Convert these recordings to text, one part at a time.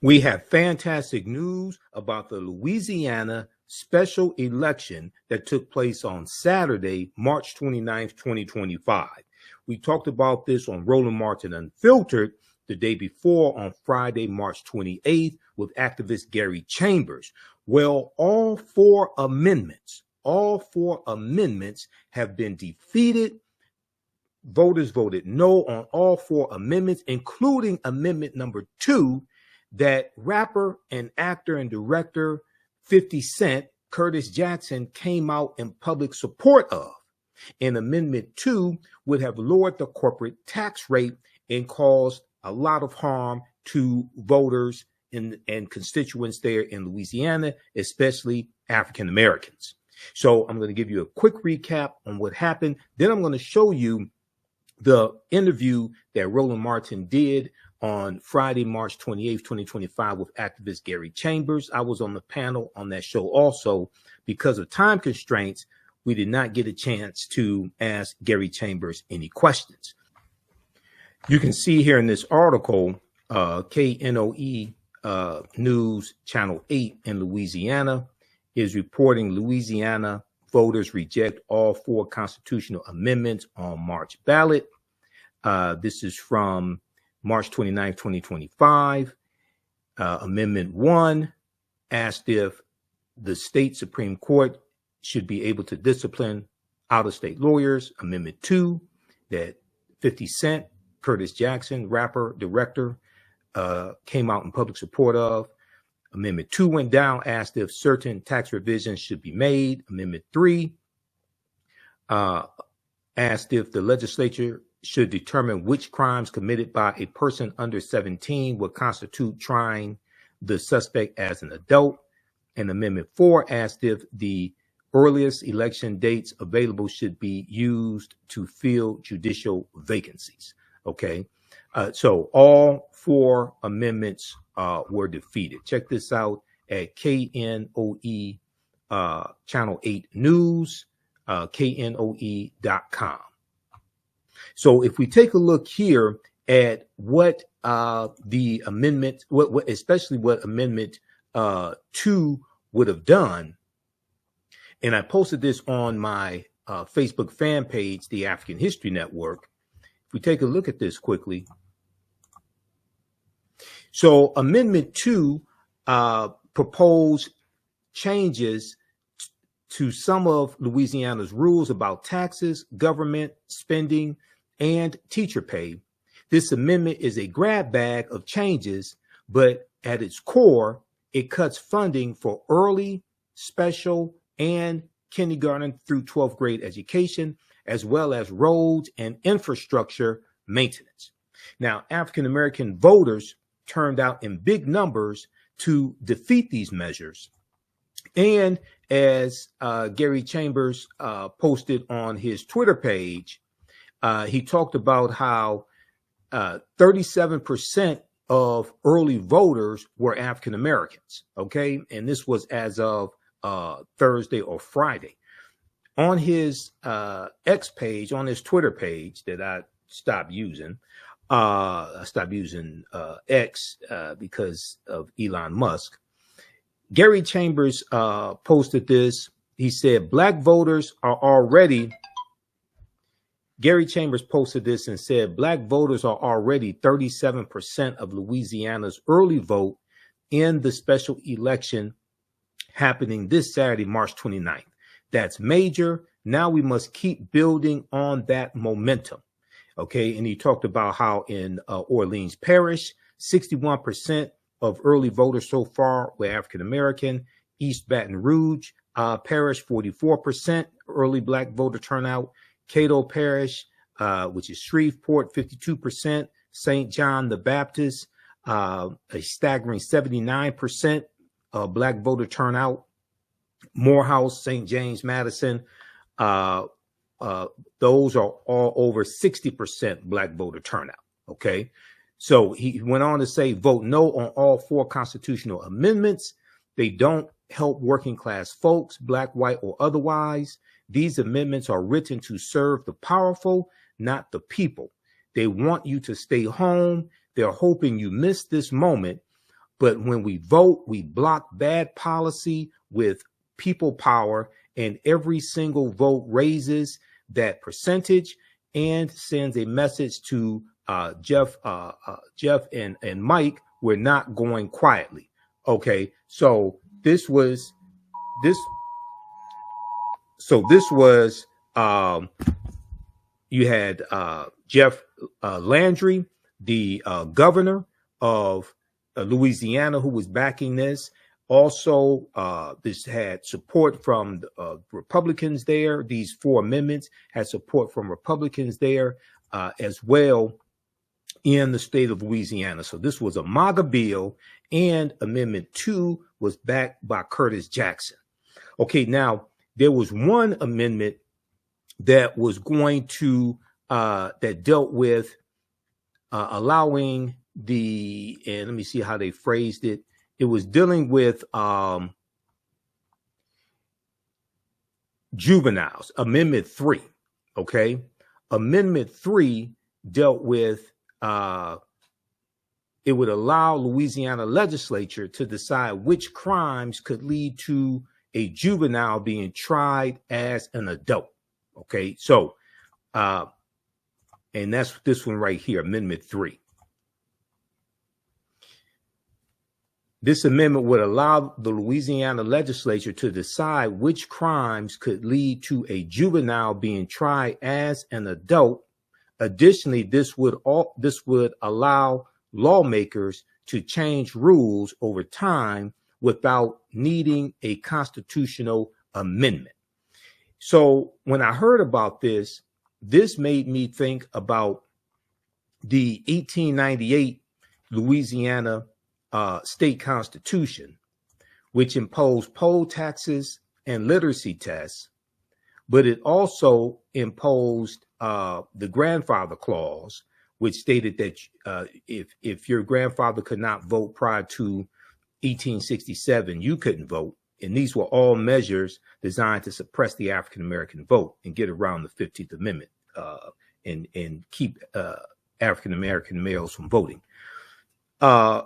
We have fantastic news about the Louisiana special election that took place on Saturday, March 29th, 2025. We talked about this on Roland Unfiltered the day before on Friday, March 28th with activist Gary Chambers. Well, all four amendments have been defeated. Voters voted no on all four amendments, including amendment number 2 that rapper and actor and director 50 Cent, Curtis Jackson, came out in public support of. And Amendment 2 would have lowered the corporate tax rate and caused a lot of harm to voters and constituents there in Louisiana, especially African Americans. So I'm going to give you a quick recap on what happened. Then I'm going to show you the interview that Roland Martin did on Friday, March 28th, 2025 with activist Gary Chambers. I was on the panel on that show also. Because of time constraints, we did not get a chance to ask Gary Chambers any questions. You can see here in this article, KNOE News Channel 8 in Louisiana is reporting Louisiana voters reject all 4 constitutional amendments on March ballot. This is from March 29, 2025. Amendment 1 asked if the state Supreme Court should be able to discipline out-of-state lawyers. Amendment 2, that 50 Cent, Curtis Jackson, rapper, director, came out in public support of. Amendment 2 went down, asked if certain tax revisions should be made. Amendment 3 asked if the legislature should determine which crimes committed by a person under 17 would constitute trying the suspect as an adult. And Amendment 4 asked if the earliest election dates available should be used to fill judicial vacancies. Okay, so all 4 amendments were defeated. Check this out at KNOE Channel 8 News, knoe.com. So if we take a look here at what the amendment, especially what Amendment 2 would have done, and I posted this on my Facebook fan page, the African History Network. If we take a look at this quickly. So Amendment 2 proposed changes to some of Louisiana's rules about taxes, government spending, and teacher pay. This amendment is a grab bag of changes, but at its core, it cuts funding for early, special, and kindergarten through 12th grade education, as well as roads and infrastructure maintenance. Now, African-American voters turned out in big numbers to defeat these measures. And as Gary Chambers posted on his Twitter page, he talked about how 37% of early voters were African Americans. Okay. And this was as of Thursday or Friday. On his X page, on his Twitter page that I stopped using, X because of Elon Musk. Gary Chambers posted this. He said, Gary Chambers posted this and said, Black voters are already 37% of Louisiana's early vote in the special election happening this Saturday, March 29th. That's major. Now we must keep building on that momentum. Okay. And he talked about how in Orleans Parish, 61% of early voters so far were African-American. East Baton Rouge Parish, 44% early Black voter turnout. Cato Parish, which is Shreveport, 52%. St. John the Baptist, a staggering 79% Black voter turnout. Morehouse, St. James, Madison, those are all over 60% Black voter turnout. Okay. So he went on to say, vote no on all 4 constitutional amendments. They don't help working class folks, Black, white, or otherwise. These amendments are written to serve the powerful, not the people. They want you to stay home. They're hoping you miss this moment But when we vote, we block bad policy with people power, and every single vote raises that percentage and sends a message to Jeff and Mike, we're not going quietly. Okay, so this was you had Jeff Landry, the governor of Louisiana, who was backing this. Also, this had support from Republicans there. These 4 amendments had support from Republicans there as well in the state of Louisiana. So this was a MAGA bill, and Amendment 2 was backed by Curtis Jackson. Okay, now there was one amendment that was going to that dealt with allowing and let me see how they phrased it. It was dealing with juveniles, Amendment 3. Okay, Amendment 3 dealt with it would allow Louisiana legislature to decide which crimes could lead to a juvenile being tried as an adult. Okay, so and that's this one right here, Amendment 3. This amendment would allow the Louisiana legislature to decide which crimes could lead to a juvenile being tried as an adult. Additionally, this would allow lawmakers to change rules over time without needing a constitutional amendment. So when I heard about this, this made me think about the 1898 Louisiana state constitution, which imposed poll taxes and literacy tests, but it also imposed the grandfather clause, which stated that if your grandfather could not vote prior to 1867, you couldn't vote. And these were all measures designed to suppress the African-American vote and get around the 15th Amendment and keep African-American males from voting.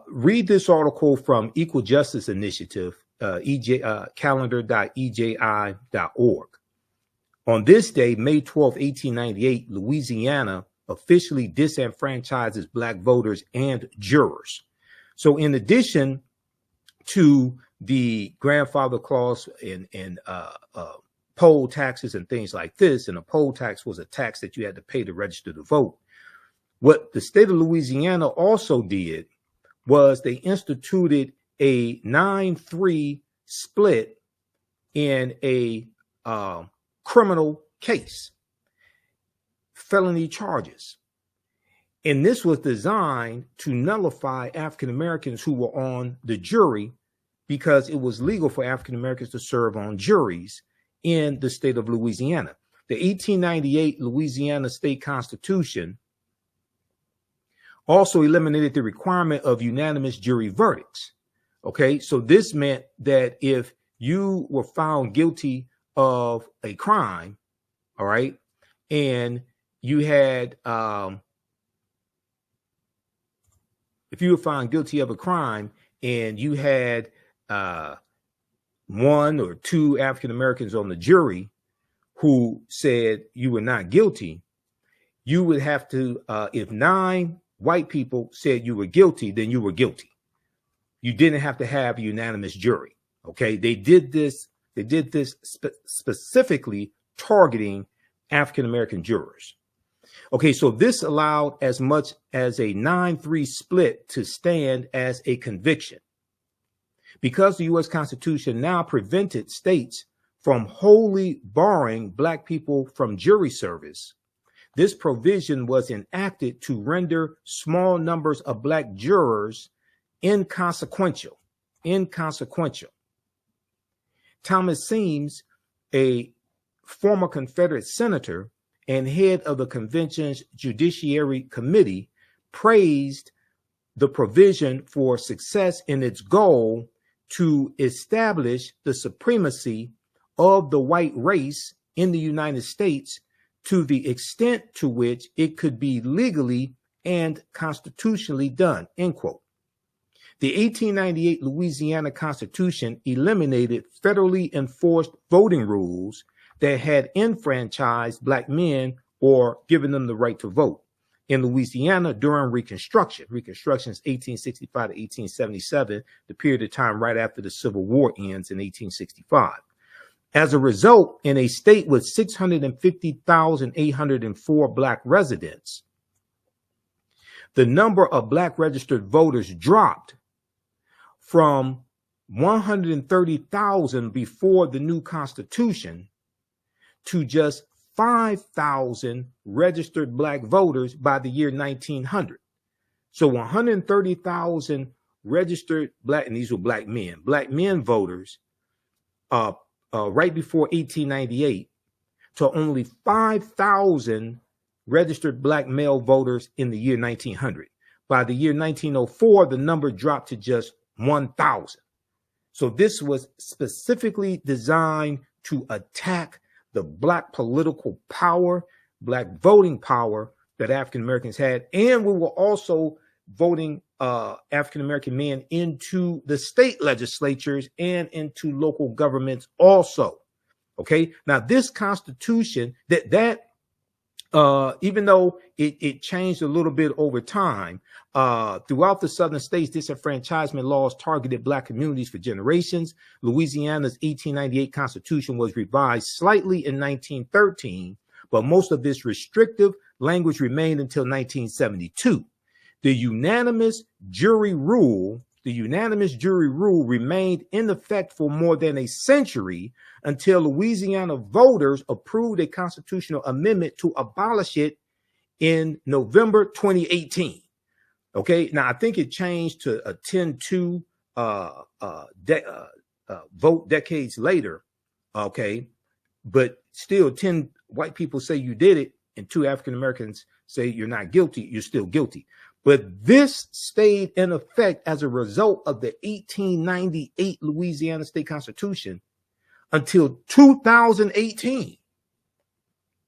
Read this article from Equal Justice Initiative, calendar.eji.org. On this day, May 12, 1898, Louisiana officially disenfranchises Black voters and jurors. So in addition to the grandfather clause and poll taxes and things like this, and a poll tax was a tax that you had to pay to register to vote, what the state of Louisiana also did was they instituted a 9-3 split in a criminal case, felony charges. And this was designed to nullify African Americans who were on the jury, because it was legal for African Americans to serve on juries in the state of Louisiana. The 1898 Louisiana State Constitution also eliminated the requirement of unanimous jury verdicts. Okay, so this meant that if you were found guilty of a crime, all right, and you had, if you were found guilty of a crime and you had 1 or 2 African Americans on the jury who said you were not guilty, you would have to, if 9 white people said you were guilty, then you were guilty. You didn't have to have a unanimous jury. Okay, they did this specifically targeting African American jurors. Okay, so this allowed as much as a 9-3 split to stand as a conviction. Because the U.S. Constitution now prevented states from wholly barring Black people from jury service, this provision was enacted to render small numbers of Black jurors inconsequential. Thomas Seams, a former Confederate senator and head of the convention's Judiciary Committee, praised the provision for success in its goal to establish the supremacy of the white race in the United States to the extent to which it could be legally and constitutionally done, end quote. The 1898 Louisiana Constitution eliminated federally enforced voting rules that had enfranchised Black men or given them the right to vote in Louisiana during Reconstruction. Reconstruction is 1865 to 1877, the period of time right after the Civil War ends in 1865. As a result, in a state with 650,804 Black residents, the number of Black registered voters dropped from 130,000 before the new Constitution to just 5,000 registered Black voters by the year 1900. So 130,000 registered Black, and these were Black men voters, right before 1898, to only 5,000 registered Black male voters in the year 1900. By the year 1904, the number dropped to just 1,000. So this was specifically designed to attack the Black political power, Black voting power that African Americans had. And we were also voting African American men into the state legislatures and into local governments also. Okay. Now this Constitution, even though it changed a little bit over time, throughout the southern states, disenfranchisement laws targeted Black communities for generations. Louisiana's 1898 Constitution was revised slightly in 1913, but most of this restrictive language remained until 1972. The unanimous jury rule remained in effect for more than a century until Louisiana voters approved a constitutional amendment to abolish it in November 2018. Okay, now I think it changed to a 10-2 vote decades later. Okay, but still 10 white people say you did it and 2 African Americans say you're not guilty, you're still guilty. But this stayed in effect as a result of the 1898 Louisiana State Constitution until 2018.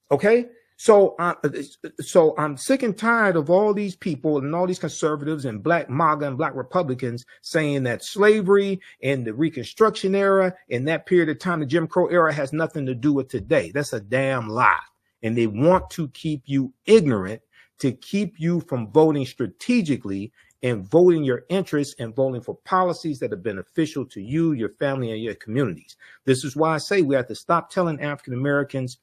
Okay, so I'm sick and tired of all these people and all these conservatives and Black MAGA and Black Republicans saying that slavery and the Reconstruction era and that period of time, the Jim Crow era, has nothing to do with today. That's a damn lie. And they want to keep you ignorant, to keep you from voting strategically and voting your interests and voting for policies that are beneficial to you, your family, and your communities. This is why I say we have to stop telling African Americans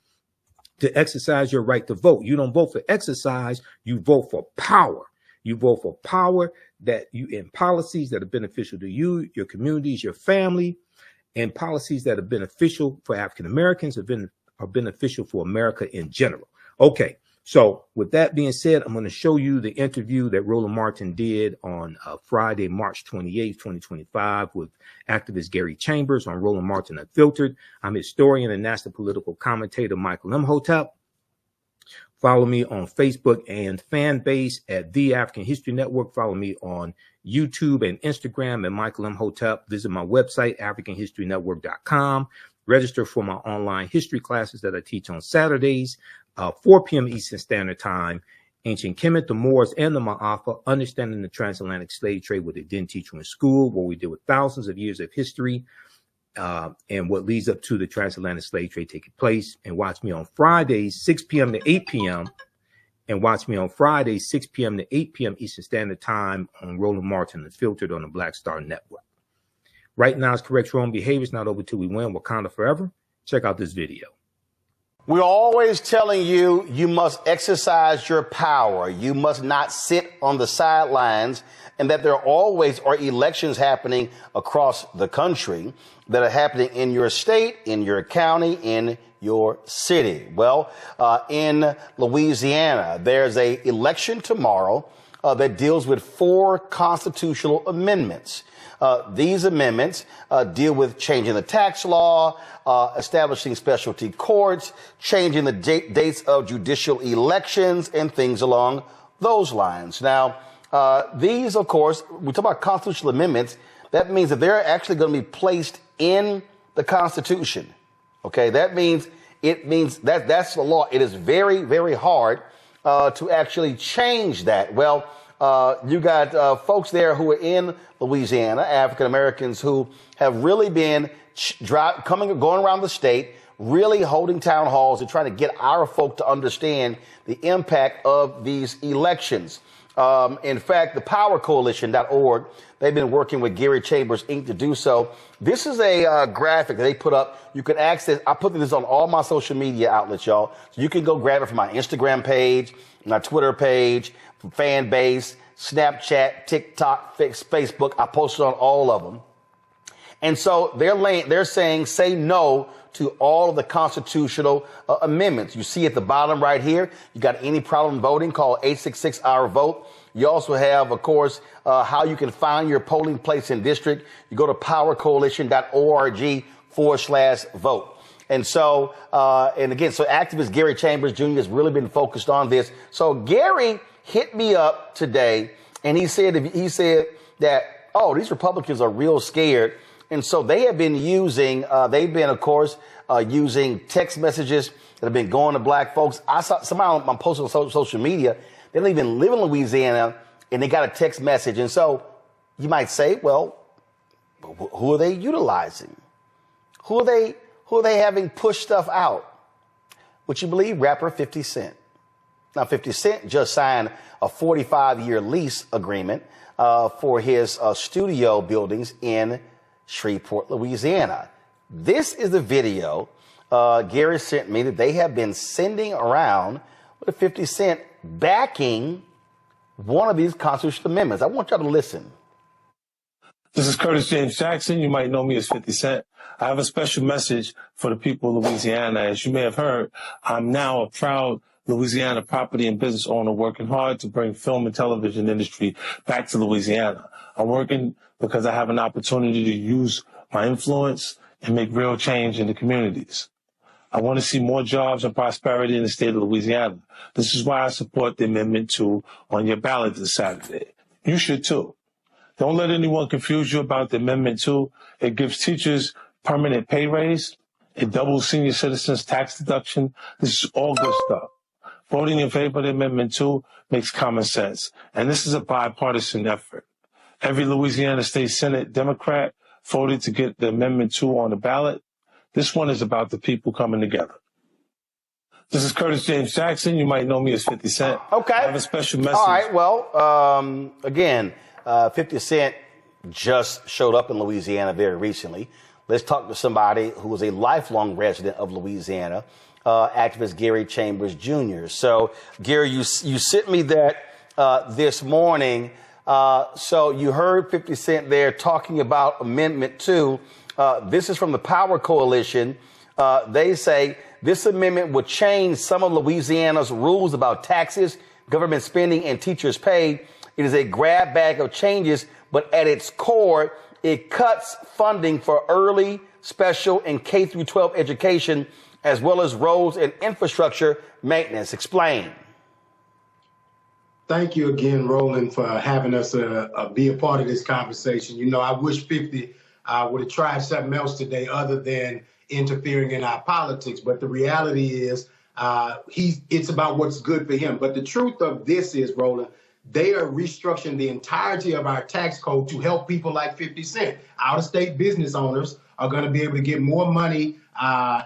to exercise your right to vote. You don't vote for exercise, you vote for power. You vote for power in policies that are beneficial to you, your communities, your family, and policies that are beneficial for African Americans, are beneficial for America in general. Okay. So with that being said, I'm going to show you the interview that Roland Martin did on Friday, March 28, 2025 with activist Gary Chambers on Roland Martin Unfiltered. I'm historian and national political commentator Michael Imhotep. Follow me on Facebook and fan base at The African History Network. Follow me on YouTube and Instagram at Michael Imhotep. Visit my website, AfricanHistoryNetwork.com. Register for my online history classes that I teach on Saturdays, 4 p.m. Eastern Standard Time. Ancient Kemet, the Moors, and the Ma'afa, Understanding the Transatlantic Slave Trade, what they didn't teach you in school, what we did with thousands of years of history, and what leads up to the transatlantic slave trade taking place. And watch me on Fridays, 6 p.m. to 8 p.m. And watch me on Fridays, 6 p.m. to 8 p.m. Eastern Standard Time on Roland Martin Unfiltered on the Black Star Network. Right now, it's correct wrong behavior. It's not over till we win. Wakanda forever. Check out this video. We're always telling you, you must exercise your power. You must not sit on the sidelines, and that there always are elections happening across the country that are happening in your state, in your county, in your city. Well, in Louisiana, there's an election tomorrow that deals with 4 constitutional amendments. These amendments deal with changing the tax law, establishing specialty courts, changing the dates of judicial elections, and things along those lines. Now, these, of course, we talk about constitutional amendments. That means that they're actually going to be placed in the Constitution. Okay, that means that's the law. It is very, very hard to actually change that. Well, you got folks there who are in Louisiana, African Americans who have really been going around the state, really holding town halls and trying to get our folk to understand the impact of these elections. In fact, the powercoalition.org, they've been working with Gary Chambers, Inc. to do so. This is a graphic that they put up. You can access. I put this on all my social media outlets, y'all. So you can go grab it from my Instagram page, my Twitter page, from fan base, Snapchat, TikTok, Facebook. I posted on all of them. And so they're saying say no to all of the constitutional amendments. You see at the bottom right here, you got any problem voting, call 866-OUR-VOTE. You also have, of course, how you can find your polling place and district. You go to powercoalition.org/vote. And so, and again, so activist Gary Chambers Jr. has really been focused on this. So Gary hit me up today and he said that, oh, these Republicans are real scared. And so they have been using, of course, using text messages that have been going to black folks. I saw somebody on posting on social media. They don't even live in Louisiana and they got a text message. And so you might say, well, who are they utilizing? Who are they having pushed stuff out? Would you believe rapper 50 Cent? Now, 50 Cent just signed a 45-year lease agreement for his studio buildings in Shreveport, Louisiana. This is the video Gary sent me that they have been sending around with 50 Cent backing one of these constitutional amendments. I want y'all to listen. This is Curtis James Jackson. You might know me as 50 Cent. I have a special message for the people of Louisiana. As you may have heard, I'm now a proud Louisiana property and business owner working hard to bring film and television industry back to Louisiana. I'm working because I have an opportunity to use my influence and make real change in the communities. I want to see more jobs and prosperity in the state of Louisiana. This is why I support the Amendment 2 on your ballot this Saturday. You should too. Don't let anyone confuse you about the Amendment 2. It gives teachers permanent pay raise. It doubles senior citizens tax deduction. This is all good stuff. Voting in favor of the Amendment 2 makes common sense. And this is a bipartisan effort. Every Louisiana State Senate Democrat voted to get the Amendment 2 on the ballot. This one is about the people coming together. This is Curtis James Jackson. You might know me as 50 Cent. Okay. I have a special message. All right. Well, again, 50 Cent just showed up in Louisiana very recently. Let's talk to somebody who is a lifelong resident of Louisiana, activist Gary Chambers Jr. So, Gary, you sent me that this morning. So you heard 50 Cent there talking about Amendment 2. This is from the Power Coalition. They say this amendment would change some of Louisiana's rules about taxes, government spending, and teachers' pay. It is a grab bag of changes, but at its core, it cuts funding for early, special, and K-12 education, as well as roads and infrastructure maintenance. Explain. Thank you again, Roland, for having us be a part of this conversation. You know, I wish 50 would have tried something else today other than interfering in our politics. But the reality is it's about what's good for him. But the truth of this is, Roland, they are restructuring the entirety of our tax code to help people like 50 Cent. Out-of-state business owners are going to be able to get more money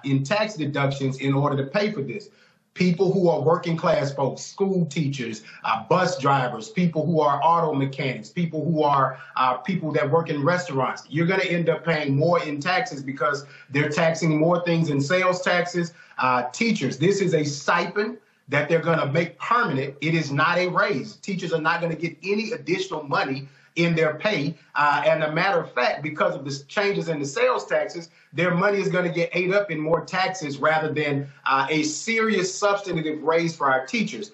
in tax deductions in order to pay for this. People who are working class folks, school teachers, bus drivers, people who are auto mechanics, people who are people that work in restaurants, you're going to end up paying more in taxes because they're taxing more things in sales taxes. Teachers, this is a stipend that they're going to make permanent. It is not a raise. Teachers are not going to get any additional money in their pay. And a matter of fact, because of the changes in the sales taxes, their money is going to get ate up in more taxes rather than a serious substantive raise for our teachers.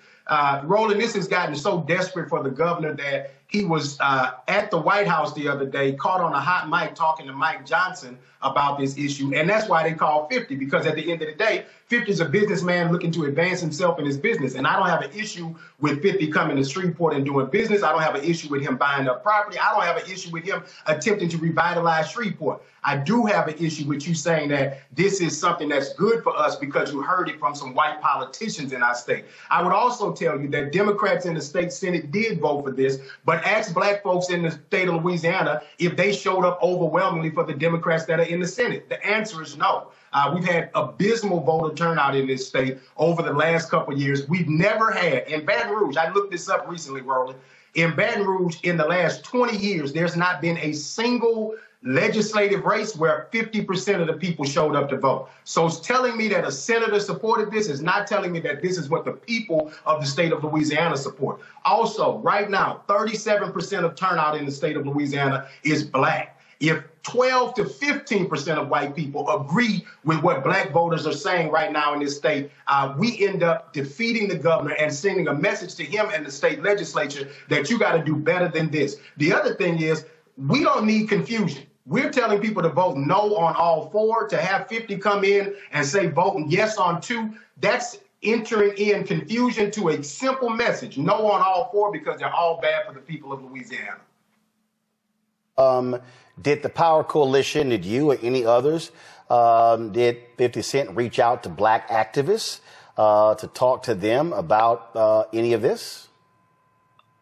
Roland, this has gotten so desperate for the governor that he was at the White House the other day, caught on a hot mic talking to Mike Johnson about this issue. And that's why they call 50, because at the end of the day, 50 is a businessman looking to advance himself in his business. And I don't have an issue with 50 coming to Shreveport and doing business. I don't have an issue with him buying up property. I don't have an issue with him attempting to revitalize Shreveport. I do have an issue with you saying that this is something that's good for us because you heard it from some white politicians in our state. I would also tell you that Democrats in the state Senate did vote for this, but ask black folks in the state of Louisiana if they showed up overwhelmingly for the Democrats that are in the Senate. The answer is no. We've had abysmal voter turnout in this state over the last couple of years. We've never had, in Baton Rouge, I looked this up recently, Roland, in Baton Rouge in the last 20 years, there's not been a single legislative race where 50% of the people showed up to vote. So it's telling me that a senator supported this is not telling me that this is what the people of the state of Louisiana support. Also, right now, 37% of turnout in the state of Louisiana is black. If 12 to 15% of white people agree with what black voters are saying right now in this state, we end up defeating the governor and sending a message to him and the state legislature that you got to do better than this. The other thing is, we don't need confusion. We're telling people to vote no on all four. To have 50 come in and say voting yes on two, that's entering in confusion to a simple message, no on all four, because they're all bad for the people of Louisiana. Did the Power Coalition, did you or any others, did 50 Cent reach out to black activists to talk to them about any of this?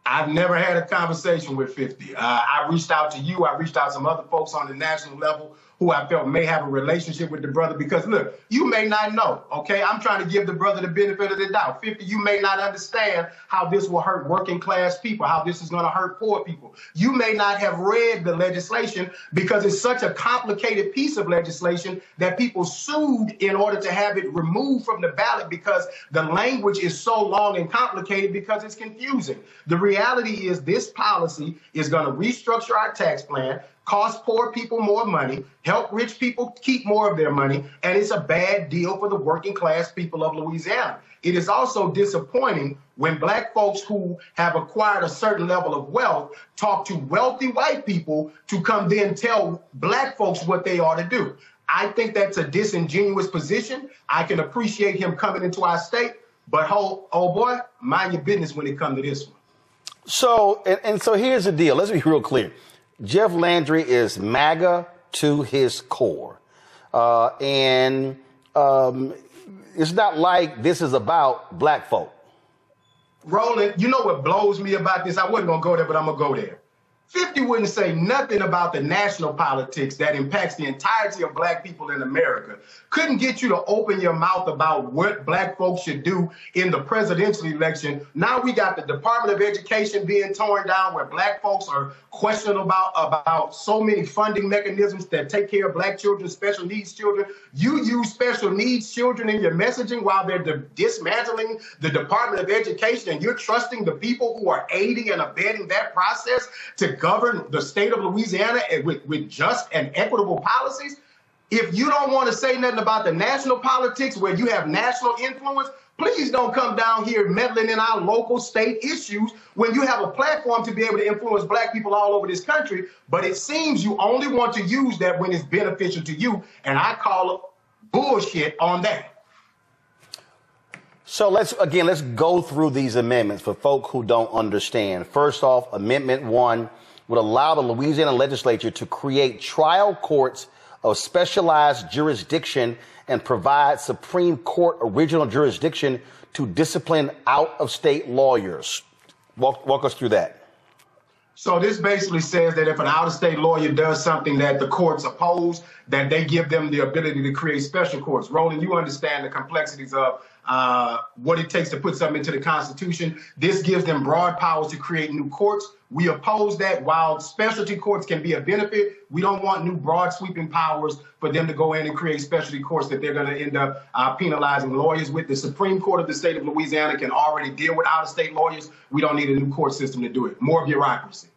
I've never had a conversation with 50. I reached out to you. I reached out to some other folks on the national level who I felt may have a relationship with the brother, because look, you may not know, okay? I'm trying to give the brother the benefit of the doubt. 50, you may not understand how this will hurt working class people, how this is gonna hurt poor people. You may not have read the legislation because it's such a complicated piece of legislation that people sued in order to have it removed from the ballot because the language is so long and complicated because it's confusing. The reality is this policy is gonna restructure our tax plan, cost poor people more money, help rich people keep more of their money, and it's a bad deal for the working class people of Louisiana. It is also disappointing when black folks who have acquired a certain level of wealth talk to wealthy white people to come then tell black folks what they ought to do. I think that's a disingenuous position. I can appreciate him coming into our state, but oh boy, mind your business when it comes to this one. So, and so here's the deal. Let's be real clear. Jeff Landry is MAGA to his core. And it's not like this is about black folk. Roland, you know what blows me about this? I wasn't going to go there, but I'm going to go there. 50 wouldn't say nothing about the national politics that impacts the entirety of black people in America. Couldn't get you to open your mouth about what black folks should do in the presidential election. Now we got the Department of Education being torn down, where black folks are questioning about so many funding mechanisms that take care of black children, special needs children. You use special needs children in your messaging while they're dismantling the Department of Education, and you're trusting the people who are aiding and abetting that process to govern the state of Louisiana with just and equitable policies. If you don't want to say nothing about the national politics where you have national influence, please don't come down here meddling in our local state issues when you have a platform to be able to influence black people all over this country. But it seems you only want to use that when it's beneficial to you, and I call bullshit on that. So let's go through these amendments for folk who don't understand. First off, Amendment 1 would allow the Louisiana legislature to create trial courts of specialized jurisdiction and provide Supreme Court original jurisdiction to discipline out-of-state lawyers. Walk us through that. So this basically says that if an out-of-state lawyer does something that the courts oppose, that they give them the ability to create special courts. Roland, you understand the complexities of what it takes to put something into the Constitution. This gives them broad powers to create new courts. We oppose that. While specialty courts can be a benefit, we don't want new broad sweeping powers for them to go in and create specialty courts that they're going to end up penalizing lawyers with. The Supreme Court of the state of Louisiana can already deal with out-of-state lawyers. We don't need a new court system to do it. More bureaucracy.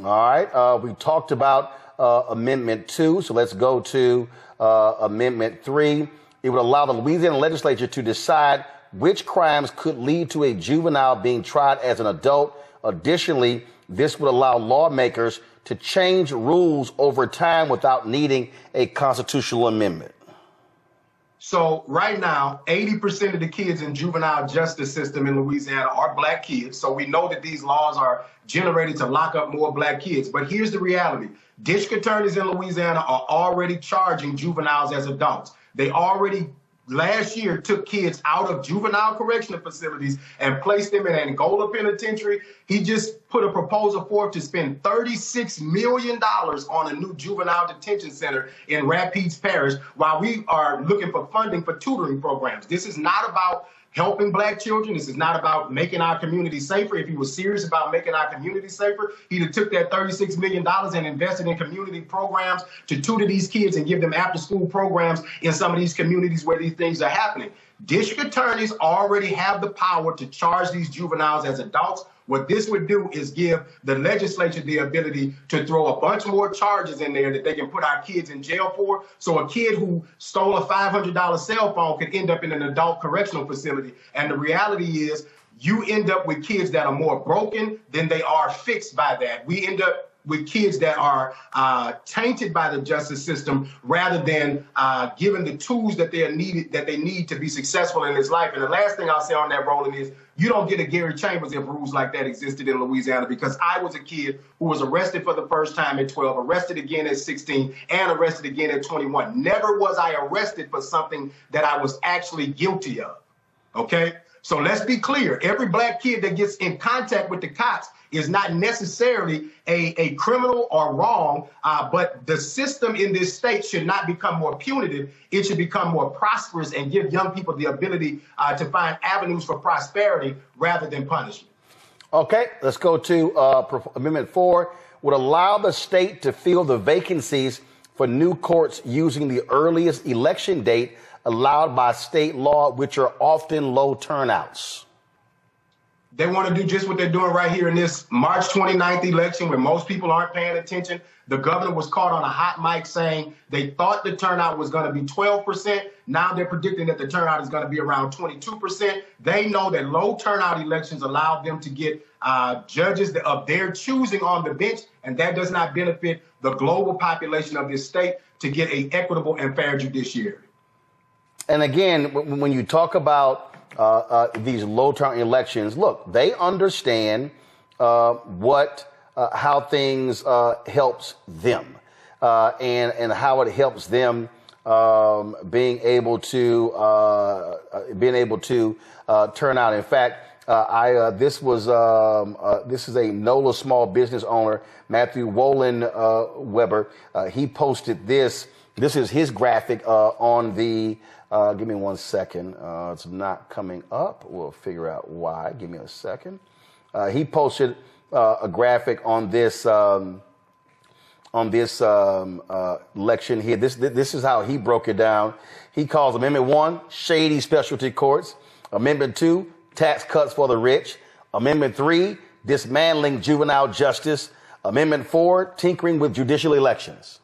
All right. We talked about Amendment 2, so let's go to Amendment 3. It would allow the Louisiana legislature to decide which crimes could lead to a juvenile being tried as an adult. Additionally, this would allow lawmakers to change rules over time without needing a constitutional amendment. So right now, 80% of the kids in juvenile justice system in Louisiana are black kids. So we know that these laws are generated to lock up more black kids. But here's the reality. District attorneys in Louisiana are already charging juveniles as adults. They already last year took kids out of juvenile correctional facilities and placed them in Angola Penitentiary. He just put a proposal forth to spend $36 million on a new juvenile detention center in Rapides Parish while we are looking for funding for tutoring programs. This is not about helping black children. This is not about making our community safer. If he was serious about making our community safer, he'd have took that $36 million and invested in community programs to tutor these kids and give them after-school programs in some of these communities where these things are happening. District attorneys already have the power to charge these juveniles as adults. What this would do is give the legislature the ability to throw a bunch more charges in there that they can put our kids in jail for. So a kid who stole a $500 cell phone could end up in an adult correctional facility. And the reality is you end up with kids that are more broken than they are fixed by that. We end up with kids that are tainted by the justice system rather than given the tools that they need to be successful in this life. And the last thing I'll say on that, Roland, is you don't get a Gary Chambers if rules like that existed in Louisiana, because I was a kid who was arrested for the first time at 12, arrested again at 16, and arrested again at 21. Never was I arrested for something that I was actually guilty of, okay? So let's be clear. Every black kid that gets in contact with the cops is not necessarily a criminal or wrong, but the system in this state should not become more punitive. It should become more prosperous and give young people the ability to find avenues for prosperity rather than punishment. Okay, let's go to Amendment 4. Would allow the state to fill the vacancies for new courts using the earliest election date allowed by state law, which are often low turnouts. They want to do just what they're doing right here in this March 29th election where most people aren't paying attention. The governor was caught on a hot mic saying they thought the turnout was going to be 12%. Now they're predicting that the turnout is going to be around 22%. They know that low turnout elections allow them to get judges of their choosing on the bench, and that does not benefit the global population of this state to get an equitable and fair judiciary. And again, when you talk about these low turnout elections, look, they understand how things helps them and how it helps them being able to turn out. In fact, this is a NOLA small business owner, Matthew Roland Weber. He posted this. This is his graphic on the. Give me 1 second. It's not coming up. We'll figure out why. Give me a second. He posted a graphic on this election here. This is how he broke it down. He calls Amendment 1 shady specialty courts. Amendment 2 tax cuts for the rich. Amendment 3 dismantling juvenile justice. Amendment 4 tinkering with judicial elections.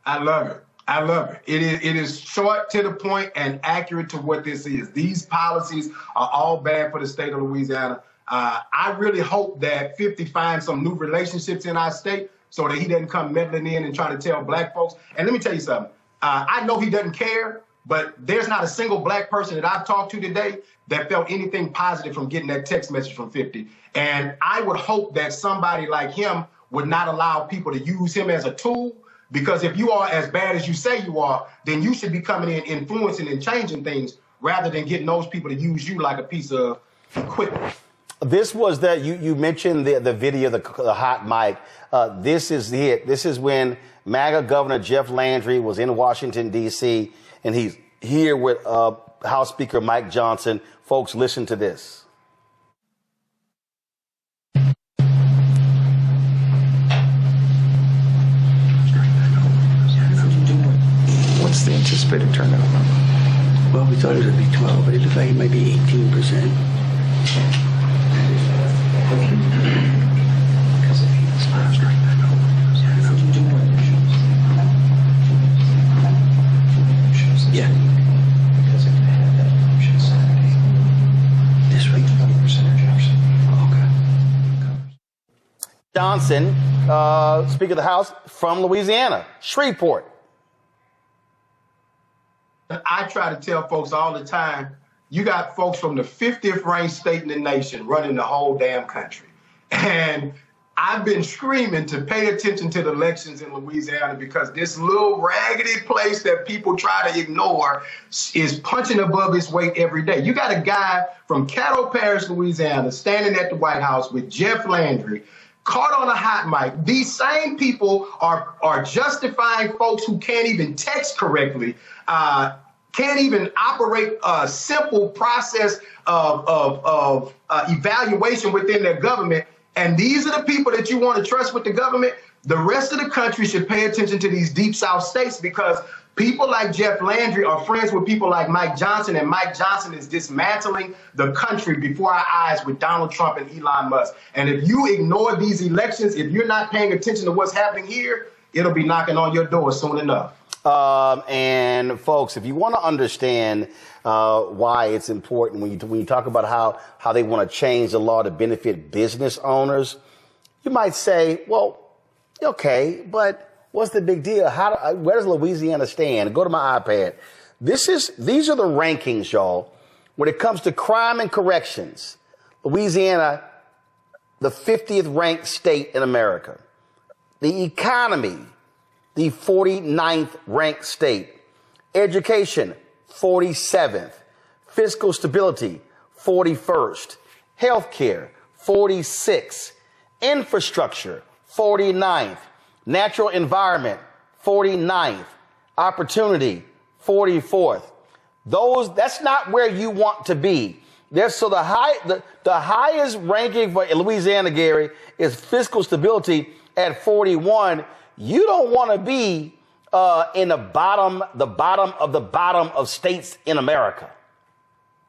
I love it. I love it. It is short, to the point, and accurate to what this is. These policies are all bad for the state of Louisiana. I really hope that 50 finds some new relationships in our state so that he doesn't come meddling in and trying to tell black folks. And let me tell you something. I know he doesn't care, but there's not a single black person that I've talked to today that felt anything positive from getting that text message from 50. And I would hope that somebody like him would not allow people to use him as a tool. Because if you are as bad as you say you are, then you should be coming in, influencing and changing things rather than getting those people to use you like a piece of equipment. This was that you mentioned the video, the hot mic. This is it. This is when MAGA Governor Jeff Landry was in Washington, D.C., and he's here with House Speaker Mike Johnson. Folks, listen to this. What's the anticipated turnout number? Well, we thought it would be 12, but it looks like it might be 18%. Yeah. This week. Okay. Johnson, Speaker of the House from Louisiana, Shreveport. I try to tell folks all the time, you got folks from the 50th ranked state in the nation running the whole damn country. And I've been screaming to pay attention to the elections in Louisiana because this little raggedy place that people try to ignore is punching above its weight every day. You got a guy from Caddo Parish, Louisiana, standing at the White House with Jeff Landry, caught on a hot mic. These same people are justifying folks who can't even text correctly, can't even operate a simple process of evaluation within their government. And these are the people that you want to trust with the government. The rest of the country should pay attention to these deep South states because people like Jeff Landry are friends with people like Mike Johnson, and Mike Johnson is dismantling the country before our eyes with Donald Trump and Elon Musk. And if you ignore these elections, if you're not paying attention to what's happening here, it'll be knocking on your door soon enough. And folks, if you want to understand why it's important when you talk about how they want to change the law to benefit business owners, you might say, well, okay, but what's the big deal? Where does Louisiana stand? Go to my iPad. These are the rankings, y'all. When it comes to crime and corrections, Louisiana, the 50th ranked state in America. The economy, the 49th ranked state. Education, 47th. Fiscal stability, 41st. Healthcare, 46th. Infrastructure, 49th. Natural environment, 49th. Opportunity, 44th. That's not where you want to be. So the highest ranking for Louisiana, Gary, is fiscal stability at 41. You don't want to be in the bottom of states in America.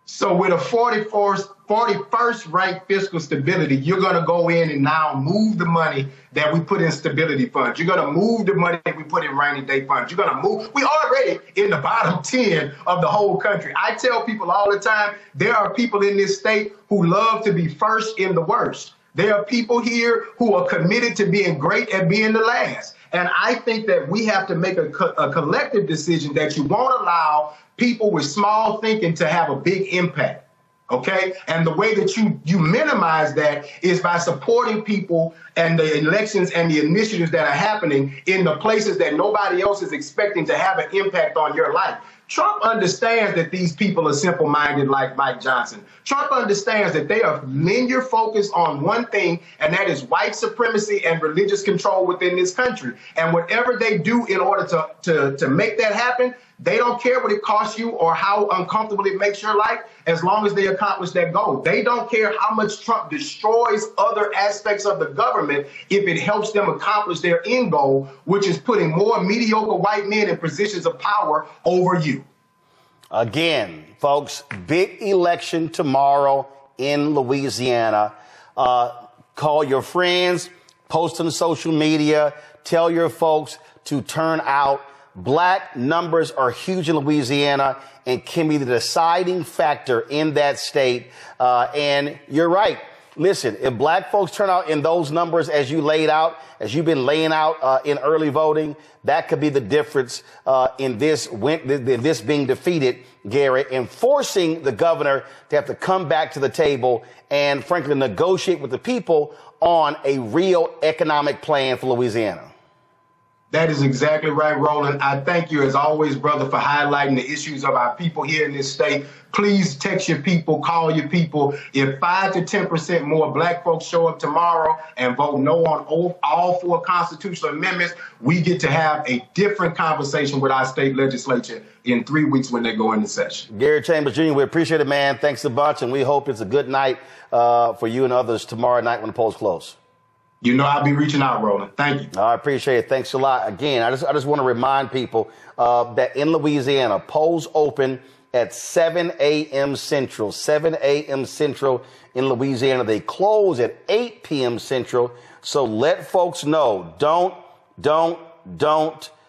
So with a 41st ranked fiscal stability, you're going to go in and now move the money that we put in stability funds. You're going to move the money that we put in rainy day funds. You're going to move. We already in the bottom 10 of the whole country. I tell people all the time, there are people in this state who love to be first in the worst. There are people here who are committed to being great at being the last. And I think that we have to make a collective decision that you won't allow people with small thinking to have a big impact. OK, and the way that you minimize that is by supporting people and the elections and the initiatives that are happening in the places that nobody else is expecting to have an impact on your life. Trump understands that these people are simple-minded like Mike Johnson. Trump understands that they are linear focused on one thing, and that is white supremacy and religious control within this country. And whatever they do in order to make that happen, they don't care what it costs you or how uncomfortable it makes your life, as long as they accomplish that goal. They don't care how much Trump destroys other aspects of the government if it helps them accomplish their end goal, which is putting more mediocre white men in positions of power over you. Again, folks, big election tomorrow in Louisiana. Call your friends, post on social media, tell your folks to turn out. Black numbers are huge in Louisiana and can be the deciding factor in that state. And you're right. Listen, if black folks turn out in those numbers as you laid out, as you've been laying out in early voting, that could be the difference in this being defeated, Gary, and forcing the governor to have to come back to the table and, frankly, negotiate with the people on a real economic plan for Louisiana. That is exactly right, Roland. I thank you, as always, brother, for highlighting the issues of our people here in this state. Please text your people, call your people. If 5 to 10% more black folks show up tomorrow and vote no on all 4 constitutional amendments, we get to have a different conversation with our state legislature in 3 weeks when they go into session. Gary Chambers Jr., we appreciate it, man. Thanks a bunch, and we hope it's a good night for you and others tomorrow night when the polls close. You know I'll be reaching out, Roland. Thank you. I appreciate it. Thanks a lot. Again, I just want to remind people that in Louisiana, polls open at 7 a.m. Central. 7 a.m. Central in Louisiana. They close at 8 p.m. Central. So let folks know, don't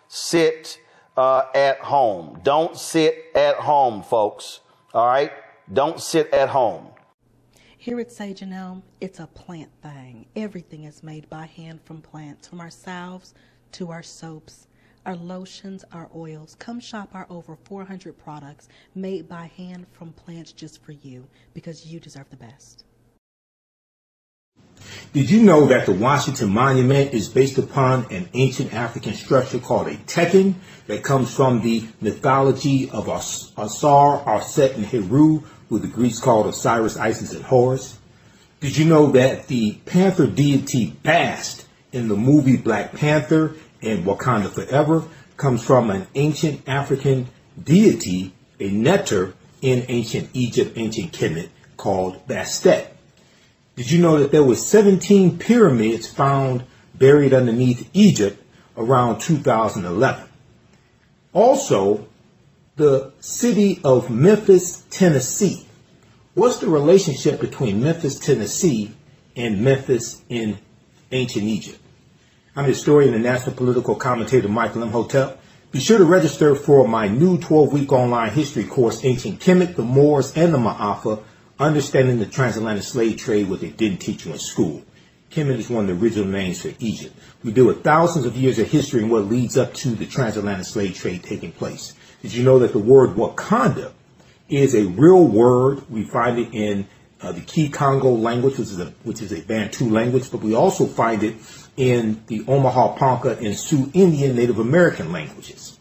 sit at home. Don't sit at home, folks. All right? Don't sit at home. Here at Sage and Elm, it's a plant thing. Everything is made by hand from plants, from our salves to our soaps, our lotions, our oils. Come shop our over 400 products made by hand from plants just for you, because you deserve the best. Did you know that the Washington Monument is based upon an ancient African structure called a tekken that comes from the mythology of Asar, Arset, and Heru, who the Greeks called Osiris, Isis, and Horus? Did you know that the panther deity Bast in the movie Black Panther and Wakanda Forever comes from an ancient African deity, a neter in ancient Egypt, ancient Kemet, called Bastet? Did you know that there were 17 pyramids found buried underneath Egypt around 2011? Also, the city of Memphis, Tennessee. What's the relationship between Memphis, Tennessee and Memphis in ancient Egypt? I'm historian and national political commentator Michael Imhotep. Be sure to register for my new 12-week online history course, Ancient Kemet, the Moors, and the Ma'afa, Understanding the Transatlantic Slave Trade, what they didn't teach you in school. Kemet is one of the original names for Egypt. We deal with thousands of years of history and what leads up to the transatlantic slave trade taking place. Did you know that the word Wakanda is a real word? We find it in the Key Congo language, which is a Bantu language, but we also find it in the Omaha Ponca and Sioux Indian Native American languages.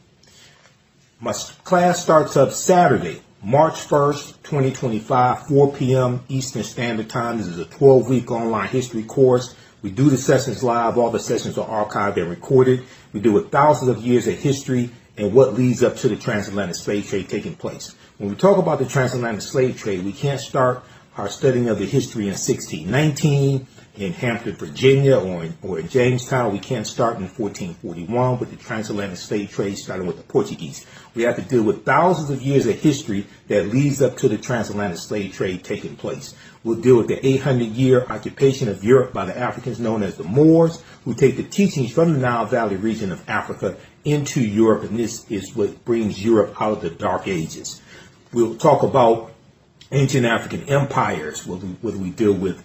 My class starts up Saturday, March 1st, 2025, 4 p.m. Eastern Standard Time. This is a 12-week online history course. We do the sessions live. All the sessions are archived and recorded. We deal with thousands of years of history and what leads up to the transatlantic slave trade taking place. When we talk about the transatlantic slave trade, we can't start our studying of the history in 1619 in Hampton, Virginia, or in Jamestown. We can't start in 1441 with the transatlantic slave trade starting with the Portuguese. We have to deal with thousands of years of history that leads up to the transatlantic slave trade taking place. We'll deal with the 800-year occupation of Europe by the Africans known as the Moors, who take the teachings from the Nile Valley region of Africa into Europe, and this is what brings Europe out of the Dark Ages. We'll talk about ancient African empires, whether we deal with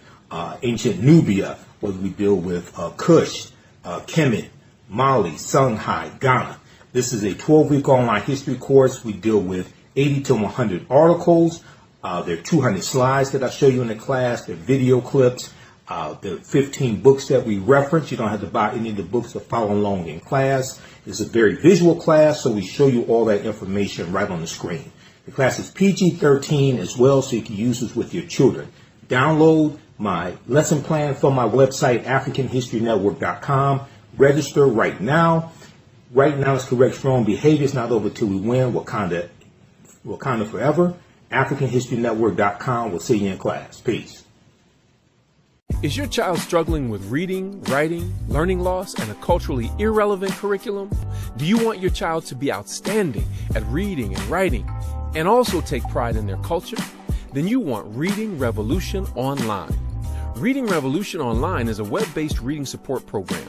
ancient Nubia, whether we deal with Kush, Kemet, Mali, Songhai, Ghana. This is a 12-week online history course. We deal with 80 to 100 articles. There are 200 slides that I show you in the class. There are video clips. There are 15 books that we reference. You don't have to buy any of the books to follow along in class. It's a very visual class, so we show you all that information right on the screen. The class is PG-13 as well, so you can use this with your children. Download my lesson plan from my website, AfricanHistoryNetwork.com. Register right now. Right now it's correct wrong behaviors, not over till we win. Wakanda forever. AfricanHistoryNetwork.com. We'll see you in class. Peace. Is your child struggling with reading, writing, learning loss, and a culturally irrelevant curriculum? Do you want your child to be outstanding at reading and writing and also take pride in their culture? Then you want Reading Revolution Online. Reading Revolution Online is a web-based reading support program.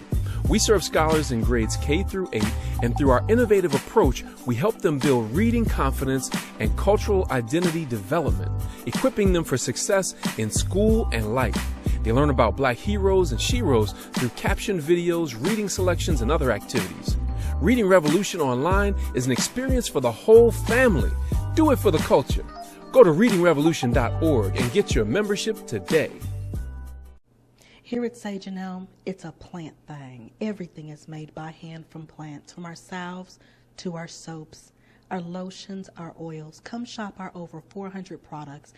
We serve scholars in grades K through 8, and through our innovative approach, we help them build reading confidence and cultural identity development, equipping them for success in school and life. They learn about Black heroes and sheroes through captioned videos, reading selections, and other activities. Reading Revolution Online is an experience for the whole family. Do it for the culture. Go to readingrevolution.org and get your membership today. Here at Sage and Elm, it's a plant thing. Everything is made by hand from plants, from our salves to our soaps, our lotions, our oils. Come shop our over 400 products